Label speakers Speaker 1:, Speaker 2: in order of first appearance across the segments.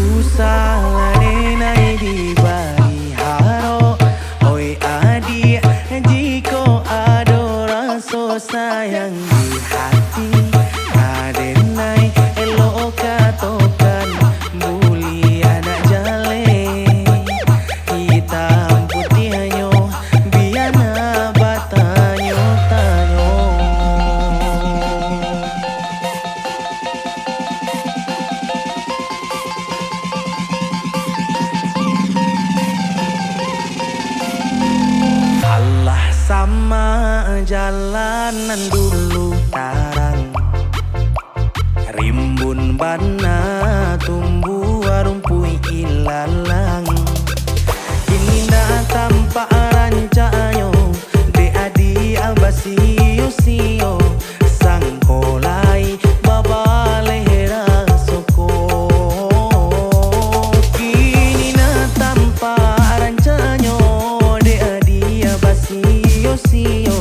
Speaker 1: Usah denai di bari haro, oi adik, jiko ado rasa sayang di hati. Kadenai elok katokan buli anak jale, hitam putihnya biana batanyo tanyo. Allah sama jalanan dulu tarang, rimbun bana tumbuh rumpui ilalang. Indah tampak rancanyo de adi abasio sio sangkolai babale rasoko. Kini na tampak rancanyo de adi abasio sio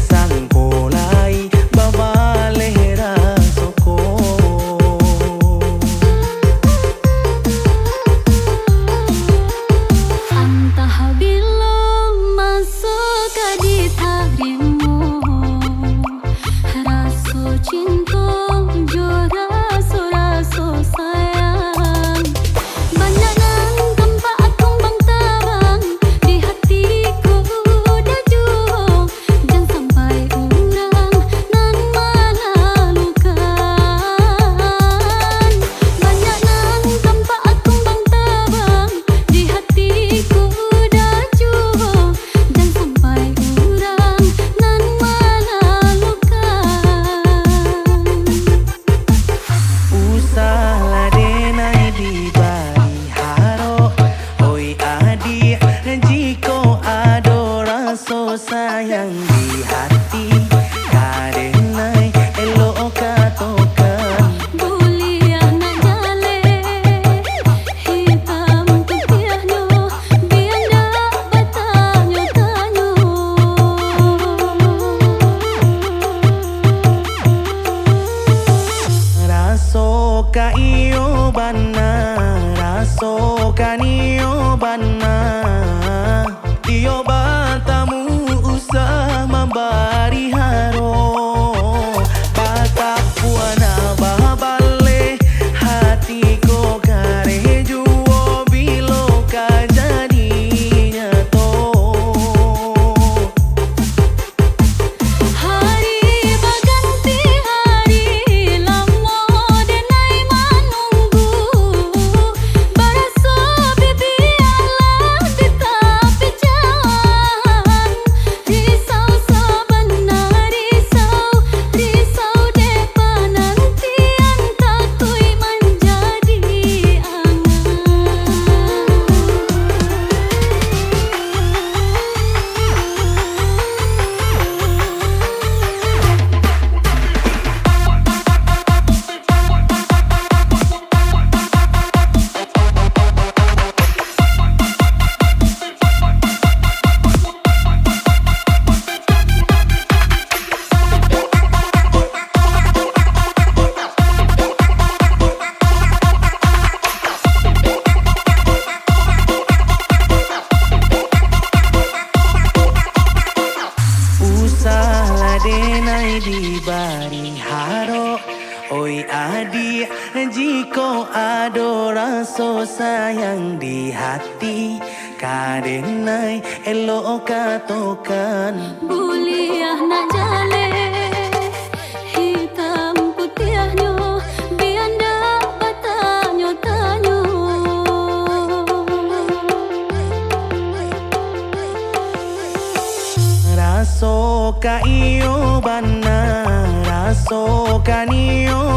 Speaker 1: sangkolai babale rasoko.
Speaker 2: Entah bila masuk di harimu, rasa cinta jo rasa sayang. Banyak nan tempat akong bang tabang di hatiku dah juang, jangan sampai urang nan malalukan. Banyak nan tempat akong bang tabang di hatiku dah juang, jangan sampai urang nan malalukan.
Speaker 1: Usah denai di bari haro, oi adik, jiko ado rasa sayang di hati. Kadenai elok katokan
Speaker 2: Buliah nak jale, hitam putihnya bianda batanyo tanyo.
Speaker 1: raso ka iyo bana, raso kan iyo bana. Iyo batamu usah membari haro, bataku anak babale hatiku kare juo bilo kajadinya to.
Speaker 2: Hari berganti hari, lama denai menunggu. Berasa bibi Allah di tepi jalan. Risau sebenar risau, risau de penantian takui menjadi angan.
Speaker 1: Usah denai di bari haro, oi adik, jiko ado rasa sayang di hati. Kadenai elok katokan
Speaker 2: Buliah nak jale, hitam putihnya bianda batanyo tanyo.
Speaker 1: raso ka iyo bana, raso kan iyo